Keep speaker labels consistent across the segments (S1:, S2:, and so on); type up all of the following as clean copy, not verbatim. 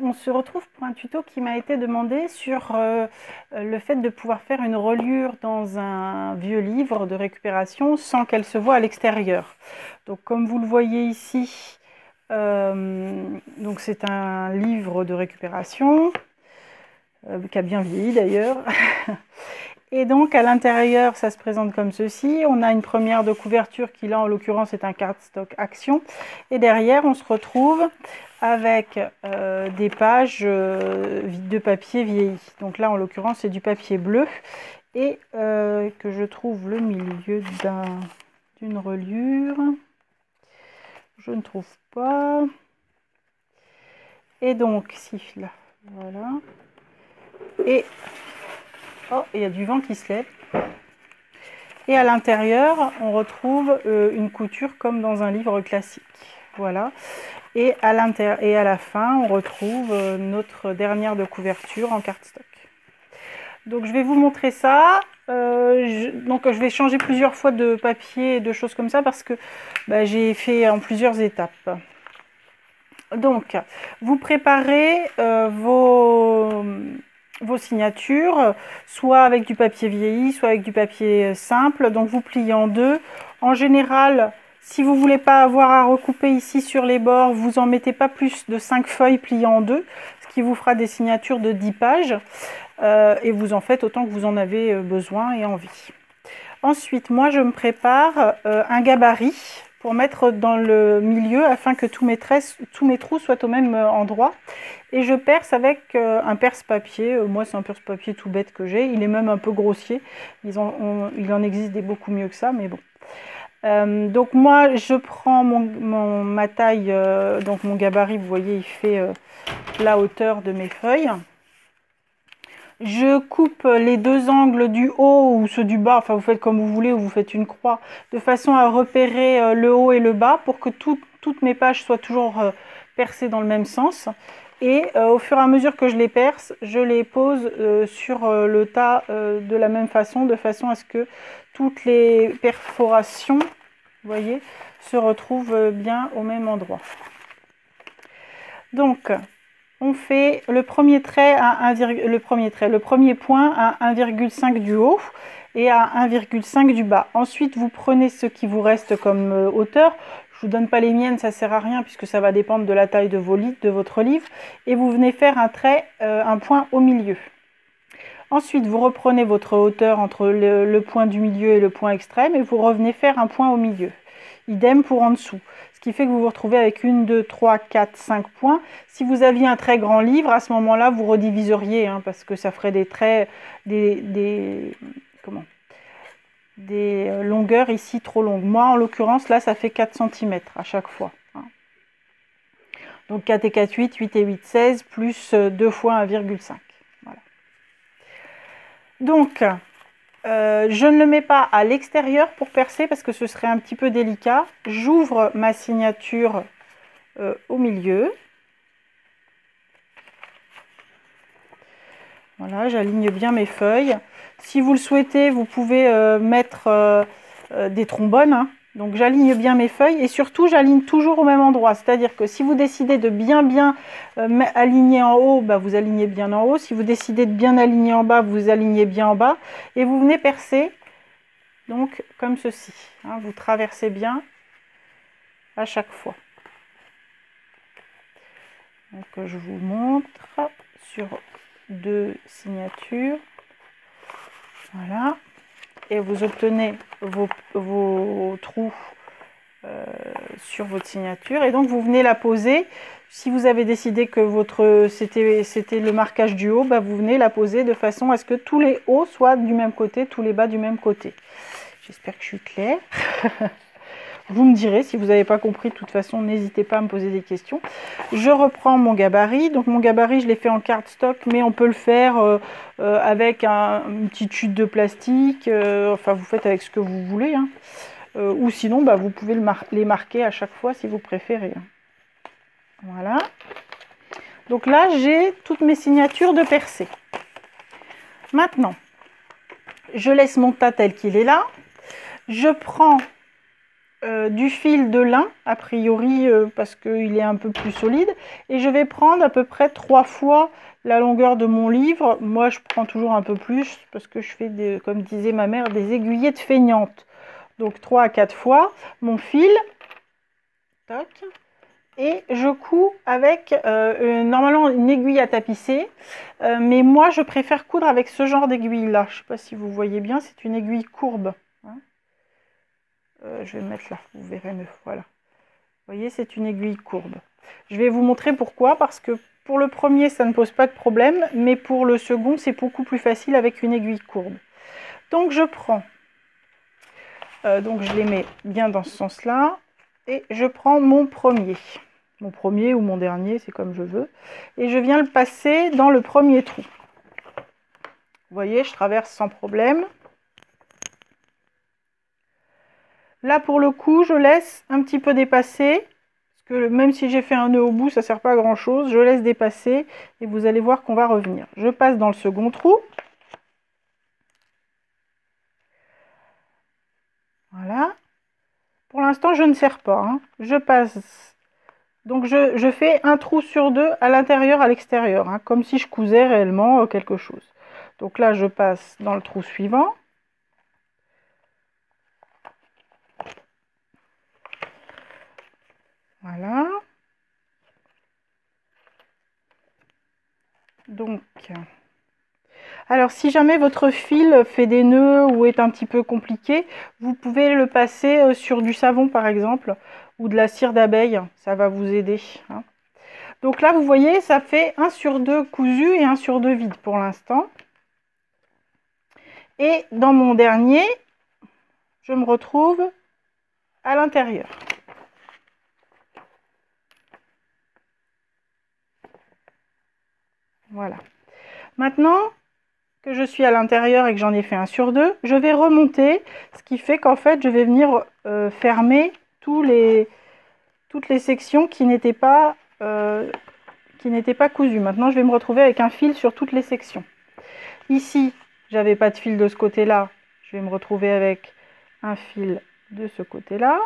S1: on se retrouve pour un tuto qui m'a été demandé sur le fait de pouvoir faire une reliure dans un vieux livre de récupération sans qu'elle se voie à l'extérieur. Donc comme vous le voyez ici, donc c'est un livre de récupération qui a bien vieilli d'ailleurs. Et donc à l'intérieur, ça se présente comme ceci. On a une première de couverture qui là en l'occurrence est un cardstock Action. Et derrière, on se retrouve avec des pages de papier vieilli. Donc là en l'occurrence c'est du papier bleu. Et que je trouve le milieu d'une reliure. Je ne trouve pas. Et donc, si, là, voilà. Et oh, il y a du vent qui se lève. Et à l'intérieur, on retrouve une couture comme dans un livre classique. Voilà. Et à la fin, on retrouve notre dernière de couverture en cardstock. Donc je vais vous montrer ça. Donc je vais changer plusieurs fois de papier et de choses comme ça parce que j'ai fait en plusieurs étapes. Donc vous préparez vos signatures, soit avec du papier vieilli, soit avec du papier simple. Donc vous pliez en deux. En général, si vous ne voulez pas avoir à recouper ici sur les bords, vous en mettez pas plus de 5 feuilles pliées en deux, ce qui vous fera des signatures de 10 pages. Et vous en faites autant que vous en avez besoin et envie. Ensuite, moi je me prépare un gabarit pour mettre dans le milieu afin que tous mes trous soient au même endroit. Et je perce avec un perce-papier. Moi c'est un perce-papier tout bête que j'ai. Il est même un peu grossier. Il en existe des beaucoup mieux que ça, mais bon. Donc moi je prends ma taille, donc mon gabarit, vous voyez, il fait la hauteur de mes feuilles. Je coupe les deux angles du haut ou ceux du bas, enfin vous faites comme vous voulez, ou vous faites une croix, de façon à repérer le haut et le bas pour que toutes mes pages soient toujours percées dans le même sens. Et au fur et à mesure que je les perce, je les pose sur le tas de la même façon, de façon à ce que toutes les perforations, vous voyez, se retrouvent bien au même endroit. Donc, on fait le premier trait à le premier point à 1,5 du haut et à 1,5 du bas. Ensuite, vous prenez ce qui vous reste comme hauteur. Je ne vous donne pas les miennes, ça ne sert à rien puisque ça va dépendre de la taille de votre livre. Et vous venez faire un trait, un point au milieu. Ensuite, vous reprenez votre hauteur entre le point du milieu et le point extrême et vous revenez faire un point au milieu. Idem pour en dessous. Ce qui fait que vous vous retrouvez avec 1, 2, 3, 4, 5 points. Si vous aviez un très grand livre, à ce moment-là, vous rediviseriez, hein, parce que ça ferait des traits, des longueurs ici trop longues. Moi, en l'occurrence, là, ça fait 4 cm à chaque fois. Hein. Donc 4 et 4, 8, 8 et 8, 16, plus 2 fois 1,5. Voilà. Donc, je ne le mets pas à l'extérieur pour percer parce que ce serait un petit peu délicat. J'ouvre ma signature au milieu. Voilà, j'aligne bien mes feuilles. Si vous le souhaitez, vous pouvez mettre des trombones. Hein. Donc j'aligne bien mes feuilles et surtout j'aligne toujours au même endroit. C'est-à-dire que si vous décidez de bien aligner en haut, vous alignez bien en haut. Si vous décidez de bien aligner en bas, vous alignez bien en bas. Et vous venez percer, donc comme ceci. Hein, vous traversez bien à chaque fois. Donc je vous montre sur 2 signatures. Voilà. Et vous obtenez vos trous sur votre signature et donc vous venez la poser. Si vous avez décidé que c'était le marquage du haut, vous venez la poser de façon à ce que tous les hauts soient du même côté, tous les bas du même côté. J'espère que je suis claire. Vous me direz si vous n'avez pas compris. De toute façon, n'hésitez pas à me poser des questions. Je reprends mon gabarit. Donc mon gabarit, je l'ai fait en cardstock, mais on peut le faire avec une petite chute de plastique. Enfin, vous faites avec ce que vous voulez. Hein. Ou sinon, vous pouvez les marquer à chaque fois si vous préférez. Voilà. Donc là, j'ai toutes mes signatures de percée. Maintenant, je laisse mon tas tel qu'il est là. Je prends du fil de lin, a priori parce qu'il est un peu plus solide, et je vais prendre à peu près 3 fois la longueur de mon livre. Moi je prends toujours un peu plus parce que je fais, comme disait ma mère, des aiguillettes feignantes. Donc 3 à 4 fois mon fil, toc, et je couds avec normalement une aiguille à tapisser, mais moi je préfère coudre avec ce genre d'aiguille là. Je ne sais pas si vous voyez bien, c'est une aiguille courbe. Je vais me mettre là, vous verrez mieux. Voilà. Vous voyez, c'est une aiguille courbe. Je vais vous montrer pourquoi, parce que pour le premier, ça ne pose pas de problème, mais pour le second, c'est beaucoup plus facile avec une aiguille courbe. Donc je prends, donc je les mets bien dans ce sens-là, et je prends mon premier ou mon dernier, c'est comme je veux, et je viens le passer dans le premier trou. Vous voyez, je traverse sans problème. Là, pour le coup, je laisse un petit peu dépasser, parce que même si j'ai fait un nœud au bout, ça ne sert pas à grand chose. Je laisse dépasser et vous allez voir qu'on va revenir. Je passe dans le second trou. Voilà. Pour l'instant, je ne serre pas, hein. Je passe. Donc, je fais un trou sur deux à l'intérieur, à l'extérieur, hein, comme si je cousais réellement quelque chose. Donc là, je passe dans le trou suivant. Voilà. Donc, alors si jamais votre fil fait des nœuds ou est un petit peu compliqué, vous pouvez le passer sur du savon par exemple, ou de la cire d'abeille, ça va vous aider, hein. Donc là, vous voyez, ça fait 1 sur 2 cousu et 1 sur 2 vide pour l'instant. Et dans mon dernier, je me retrouve à l'intérieur. Voilà. Maintenant que je suis à l'intérieur et que j'en ai fait 1 sur 2, je vais remonter, ce qui fait qu'en fait, je vais venir fermer toutes les sections qui n'étaient pas cousues. Maintenant, je vais me retrouver avec un fil sur toutes les sections. Ici, j'avais pas de fil de ce côté-là. Je vais me retrouver avec un fil de ce côté-là.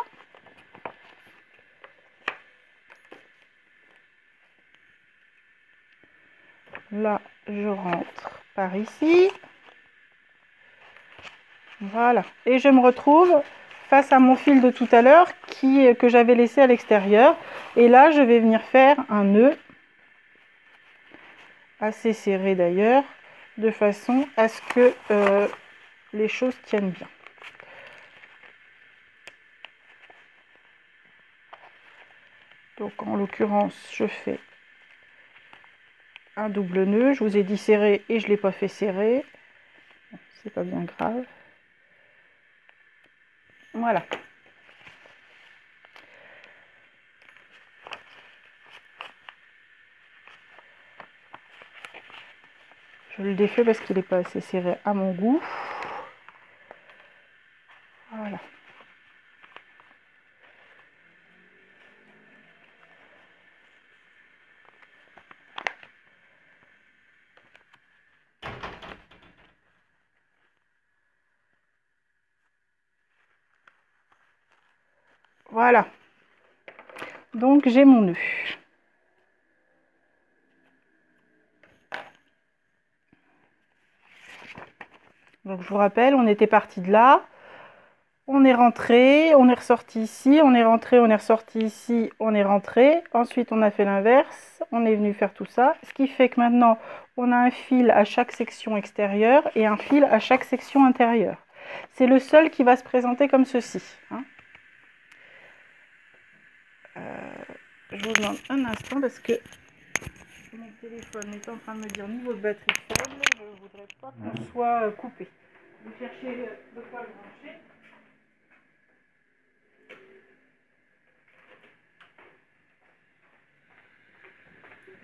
S1: Là, je rentre par ici. Voilà. Et je me retrouve face à mon fil de tout à l'heure que j'avais laissé à l'extérieur. Et là, je vais venir faire un nœud assez serré d'ailleurs, de façon à ce que les choses tiennent bien. Donc en l'occurrence, je fais un double nœud. Je vous ai dit serré et je ne l'ai pas fait serrer. Bon, c'est pas bien grave. Voilà. Je le défais parce qu'il n'est pas assez serré à mon goût. Voilà. Voilà. Donc j'ai mon nœud. Donc je vous rappelle, on était parti de là. On est rentré, on est ressorti ici, on est rentré, on est ressorti ici, on est rentré. Ensuite, on a fait l'inverse, on est venu faire tout ça. Ce qui fait que maintenant, on a un fil à chaque section extérieure et un fil à chaque section intérieure. C'est le seul qui va se présenter comme ceci, hein. Je vous demande un instant parce que mon téléphone est en train de me dire niveau de batterie faible. Je ne voudrais pas qu'on soit coupé. Je vais chercher de quoi le brancher.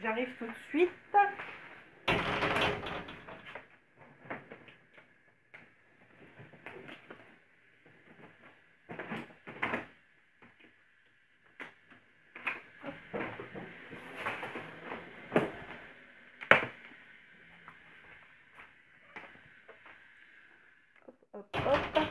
S1: J'arrive tout de suite. Hop, hop.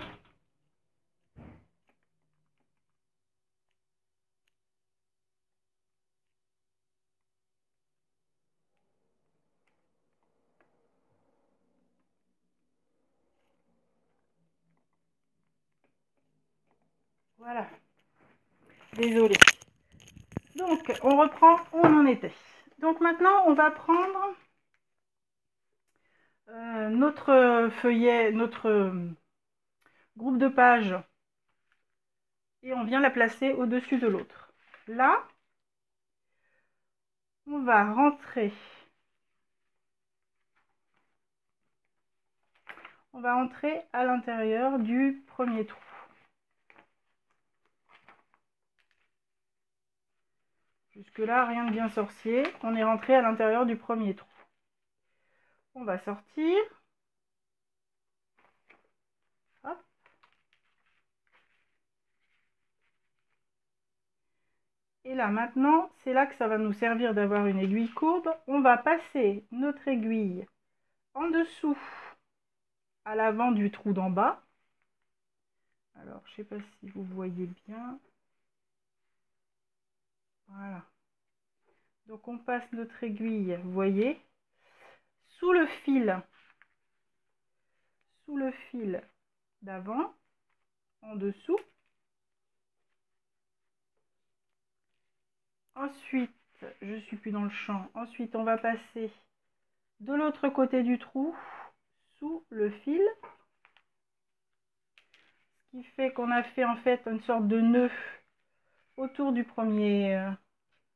S1: Voilà. Désolée. Donc, on reprend où on en était. Donc maintenant, on va prendre notre feuillet, notre groupe de pages, et on vient la placer au-dessus de l'autre. Là, on va rentrer. On va entrer à l'intérieur du premier trou. Jusque-là, rien de bien sorcier. On est rentré à l'intérieur du premier trou. On va sortir. Hop. Et là, maintenant, c'est là que ça va nous servir d'avoir une aiguille courbe. On va passer notre aiguille en dessous, à l'avant du trou d'en bas. Alors, je ne sais pas si vous voyez bien. Voilà. Donc, on passe notre aiguille, vous voyez, sous le fil d'avant, en dessous. Ensuite, je ne suis plus dans le champ. Ensuite, on va passer de l'autre côté du trou, sous le fil. Ce qui fait qu'on a fait en fait une sorte de nœud autour du premier,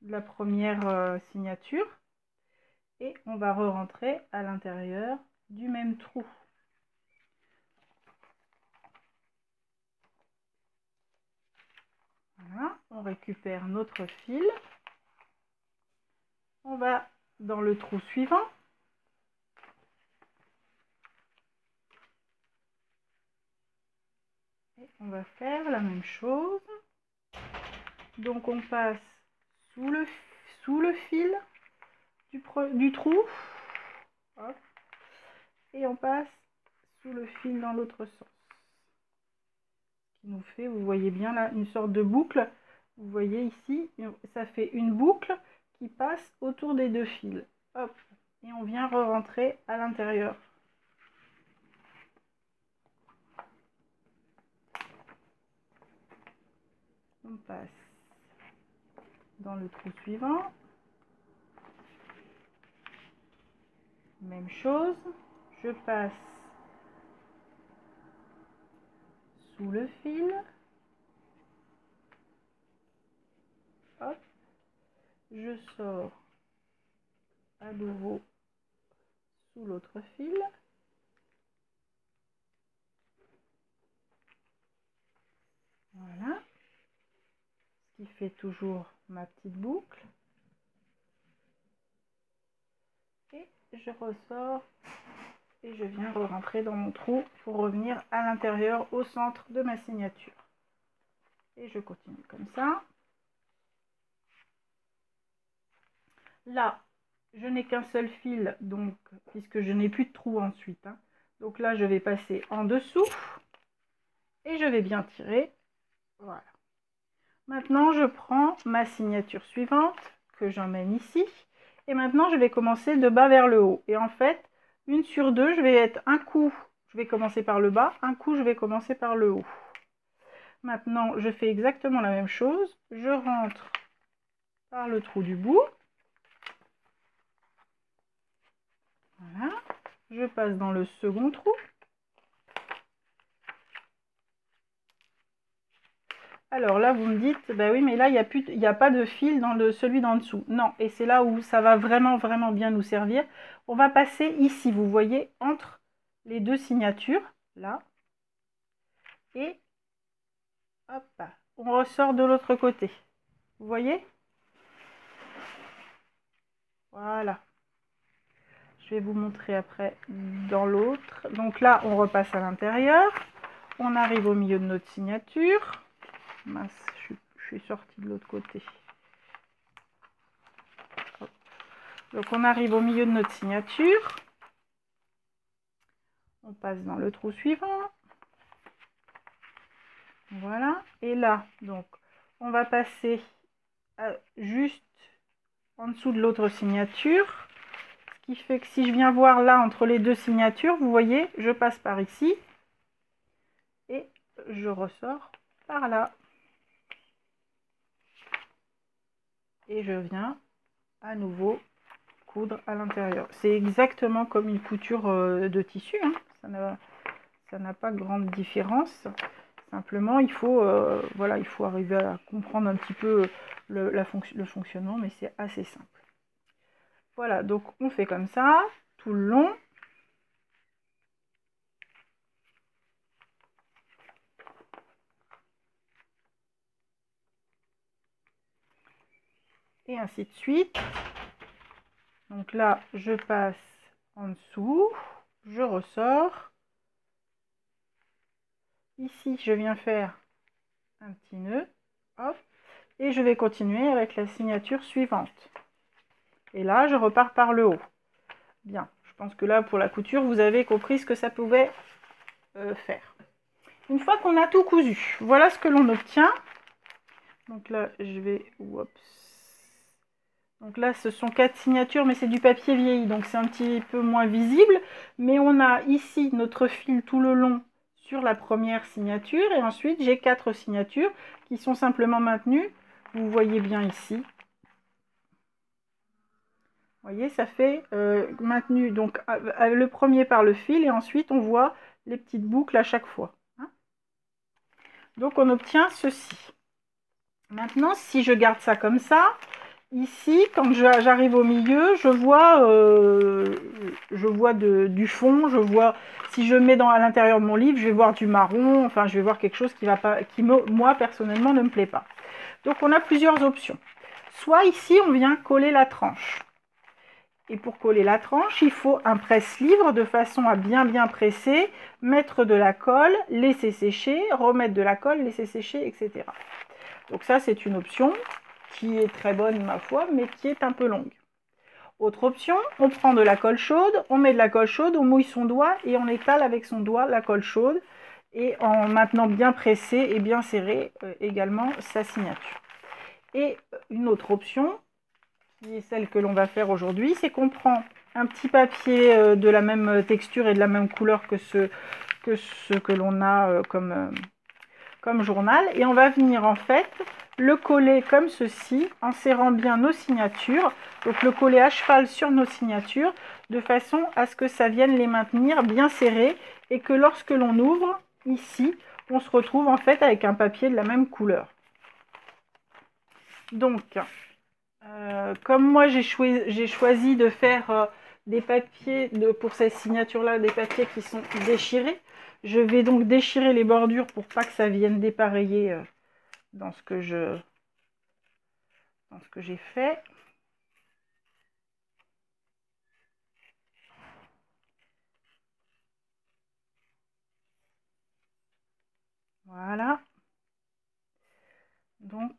S1: de la première signature. Et on va re-rentrer à l'intérieur du même trou. Voilà, on récupère notre fil. On va dans le trou suivant. Et on va faire la même chose. Donc on passe sous le fil du trou. Hop. Et on passe sous le fil dans l'autre sens. Ce qui nous fait, vous voyez bien là, une sorte de boucle. Vous voyez ici, ça fait une boucle qui passe autour des deux fils. Hop. Et on vient re-rentrer à l'intérieur. On passe dans le trou suivant. Même chose. Je passe sous le fil. Hop. Je sors à nouveau sous l'autre fil. Voilà. Ce qui fait toujours ma petite boucle. Et je ressors et je viens re-rentrer dans mon trou pour revenir à l'intérieur au centre de ma signature. Et je continue comme ça. Là, je n'ai qu'un seul fil, donc puisque je n'ai plus de trou ensuite. Hein. Donc là, je vais passer en dessous et je vais bien tirer. Voilà. Maintenant, je prends ma signature suivante que j'emmène ici. Et maintenant, je vais commencer de bas vers le haut. Et en fait, une sur deux, je vais être un coup, je vais commencer par le bas, un coup, je vais commencer par le haut. Maintenant, je fais exactement la même chose. Je rentre par le trou du bout. Voilà. Je passe dans le second trou. Alors là, vous me dites, bah oui, mais là, il n'y a pas de fil dans celui d'en dessous. Non, et c'est là où ça va vraiment, vraiment bien nous servir. On va passer ici, vous voyez, entre les deux signatures, là. Et hop, on ressort de l'autre côté. Vous voyez? Voilà. Je vais vous montrer après dans l'autre. Donc là, on repasse à l'intérieur. On arrive au milieu de notre signature. Mince, je suis sortie de l'autre côté. Hop. Donc on arrive au milieu de notre signature. On passe dans le trou suivant. Voilà. Et là, donc, on va passer juste en dessous de l'autre signature. Ce qui fait que si je viens voir là entre les deux signatures, vous voyez, je passe par ici. Et je ressors par là. et je viens à nouveau coudre à l'intérieur. C'est exactement comme une couture de tissu, hein. Ça n'a pas grande différence. Simplement, voilà, il faut arriver à comprendre un petit peu le fonctionnement, mais c'est assez simple. Voilà, donc on fait comme ça tout le long. Et ainsi de suite. Donc là, je passe en dessous, je ressors. Ici, je viens faire un petit nœud, hop, et je vais continuer avec la signature suivante. Et là, je repars par le haut. Bien, je pense que là, pour la couture, vous avez compris ce que ça pouvait faire. Une fois qu'on a tout cousu, voilà ce que l'on obtient. Donc là, je vais... Oups. Donc là, ce sont 4 signatures, mais c'est du papier vieilli, donc c'est un petit peu moins visible. Mais on a ici notre fil tout le long sur la première signature. Et ensuite, j'ai 4 signatures qui sont simplement maintenues. Vous voyez bien ici. Vous voyez, ça fait maintenu. Donc le premier par le fil et ensuite on voit les petites boucles à chaque fois. Hein. Donc on obtient ceci. Maintenant, si je garde ça comme ça, ici, quand j'arrive au milieu, je vois du fond, si je mets à l'intérieur de mon livre, je vais voir du marron, enfin je vais voir quelque chose moi personnellement ne me plaît pas. Donc on a plusieurs options. Soit ici, on vient coller la tranche. Et pour coller la tranche, il faut un presse-livre de façon à bien presser, mettre de la colle, laisser sécher, remettre de la colle, laisser sécher, etc. Donc ça, c'est une option qui est très bonne, ma foi, mais qui est un peu longue. Autre option, on prend de la colle chaude, on met de la colle chaude, on mouille son doigt et on étale avec son doigt la colle chaude. Et en maintenant bien pressé et bien serré également sa signature. Et une autre option, qui est celle que l'on va faire aujourd'hui, c'est qu'on prend un petit papier de la même texture et de la même couleur que ce que l'on a comme journal, et on va venir en fait le coller comme ceci, en serrant bien nos signatures, donc le coller à cheval sur nos signatures, de façon à ce que ça vienne les maintenir bien serrés, et que lorsque l'on ouvre, ici, on se retrouve en fait avec un papier de la même couleur. Donc, comme moi j'ai choisi de faire des papiers, pour ces signatures-là, des papiers qui sont déchirés, je vais donc déchirer les bordures pour pas que ça vienne dépareiller dans ce que j'ai fait. Voilà. Donc,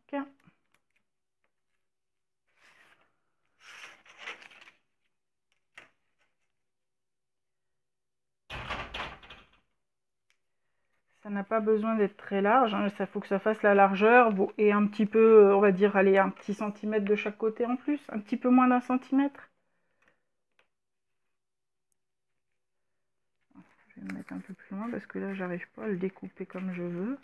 S1: ça n'a pas besoin d'être très large, hein. Ça faut que ça fasse la largeur et un petit peu, on va dire, allez, un petit centimètre de chaque côté en plus, un petit peu moins d'un centimètre. Je vais me mettre un peu plus loin parce que là, j'arrive pas à le découper comme je veux.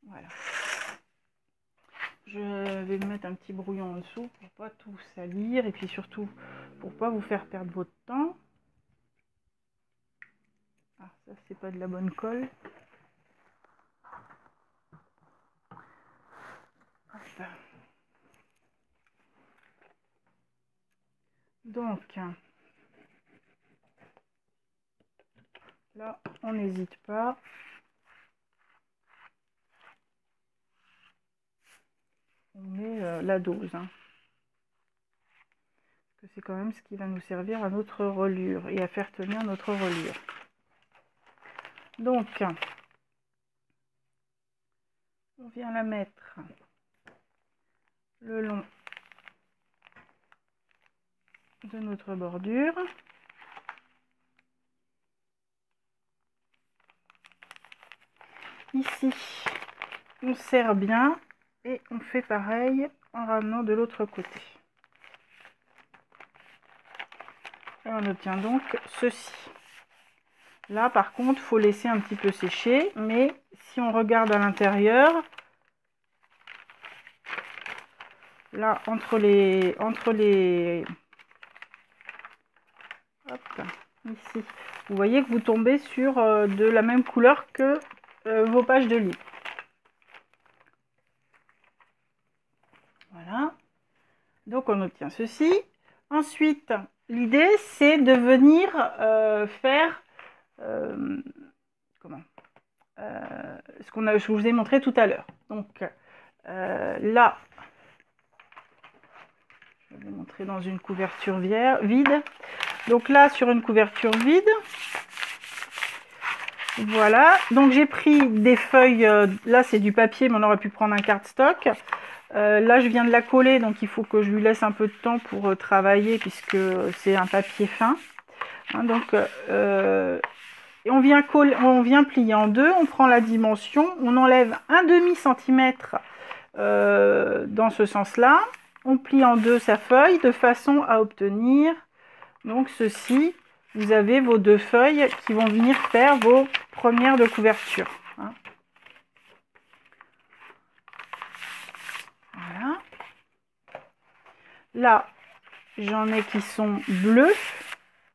S1: Voilà. Je vais me mettre un petit brouillon en dessous pour pas tout salir et puis surtout pour pas vous faire perdre votre temps. Ah, ça c'est pas de la bonne colle. Hop. Donc, là, on n'hésite pas. On met la dose. Hein. Parce que c'est quand même ce qui va nous servir à notre reliure et à faire tenir notre reliure. Donc, on vient la mettre le long de notre bordure. Ici, on serre bien et on fait pareil en ramenant de l'autre côté. Et on obtient donc ceci. Là, par contre, il faut laisser un petit peu sécher, mais si on regarde à l'intérieur, là, entre les hop, ici, vous voyez que vous tombez sur de la même couleur que vos pages de livre. Voilà. Donc, on obtient ceci. Ensuite, l'idée, c'est de venir faire ce que je vous ai montré tout à l'heure. Donc, là, je vais vous montrer dans une couverture vide. Donc là, sur une couverture vide, voilà. Donc j'ai pris des feuilles, là c'est du papier, mais on aurait pu prendre un cardstock. Là, je viens de la coller, donc il faut que je lui laisse un peu de temps pour travailler, puisque c'est un papier fin. Hein, donc, et on vient plier en deux, on prend la dimension, on enlève un demi-centimètre dans ce sens-là. On plie en deux sa feuille de façon à obtenir donc ceci. Vous avez vos deux feuilles qui vont venir faire vos premières de couverture. Hein. Voilà. Là, j'en ai qui sont bleus.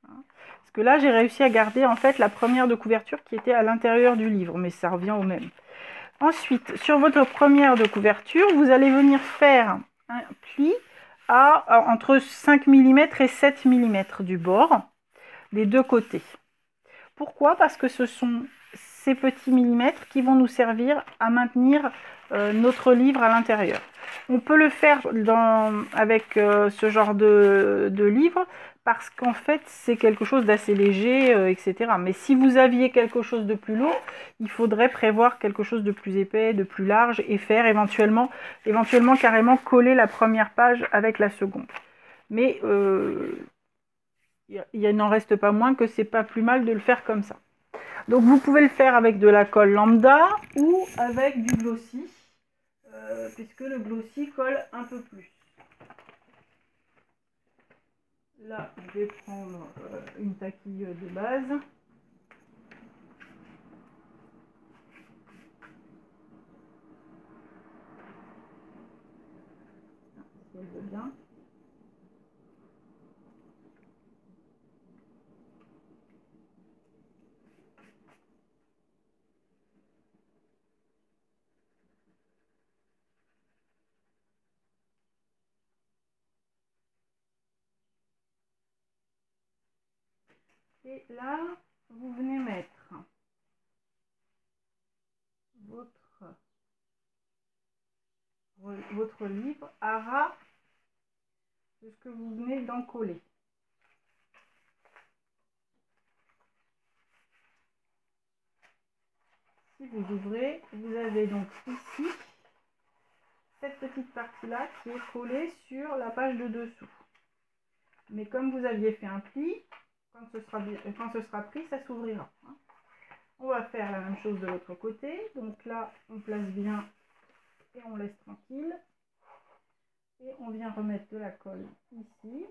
S1: Parce que là, j'ai réussi à garder en fait la première de couverture qui était à l'intérieur du livre, mais ça revient au même. Ensuite, sur votre première de couverture, vous allez venir faire un pli entre 5 mm et 7 mm du bord, des deux côtés. Pourquoi? Parce que ce sont ces petits millimètres qui vont nous servir à maintenir notre livre à l'intérieur. On peut le faire avec ce genre de livre parce qu'en fait c'est quelque chose d'assez léger, etc. Mais si vous aviez quelque chose de plus lourd, il faudrait prévoir quelque chose de plus épais, de plus large et faire éventuellement carrément coller la première page avec la seconde. Mais il n'en reste pas moins que c'est pas plus mal de le faire comme ça. Donc vous pouvez le faire avec de la colle lambda ou avec du glossy, puisque le glossy colle un peu plus. Là, je vais prendre une taquille de base. Si elle veut bien. Et là, vous venez mettre votre livre à ras de ce que vous venez d'en coller. Si vous ouvrez, vous avez donc ici cette petite partie-là qui est collée sur la page de dessous. Mais comme vous aviez fait un pli, quand ce sera pris, ça s'ouvrira. On va faire la même chose de l'autre côté. Donc là, on place bien et on laisse tranquille. Et on vient remettre de la colle ici.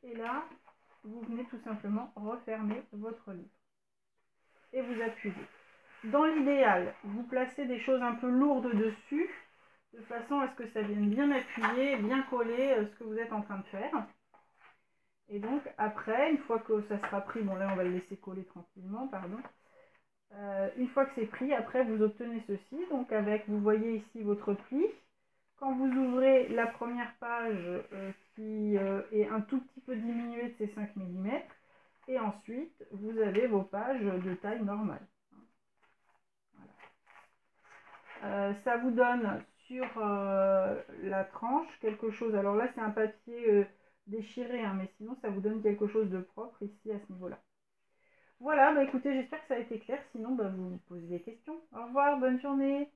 S1: Et là, vous venez tout simplement refermer votre livre. Et vous appuyez. Dans l'idéal, vous placez des choses un peu lourdes dessus, de façon à ce que ça vienne bien appuyer, bien coller ce que vous êtes en train de faire. Et donc après, une fois que ça sera pris, bon là on va le laisser coller tranquillement, pardon. Une fois que c'est pris, après vous obtenez ceci, donc avec, vous voyez ici votre pli. Quand vous ouvrez la première page qui est un tout petit peu diminuée de ces 5 mm, et ensuite vous avez vos pages de taille normale. Voilà. Ça vous donne sur la tranche quelque chose, alors là c'est un papier déchiré, hein, mais sinon ça vous donne quelque chose de propre ici à ce niveau-là. Voilà, bah écoutez, j'espère que ça a été clair, sinon bah, vous me posez des questions. Au revoir, bonne journée.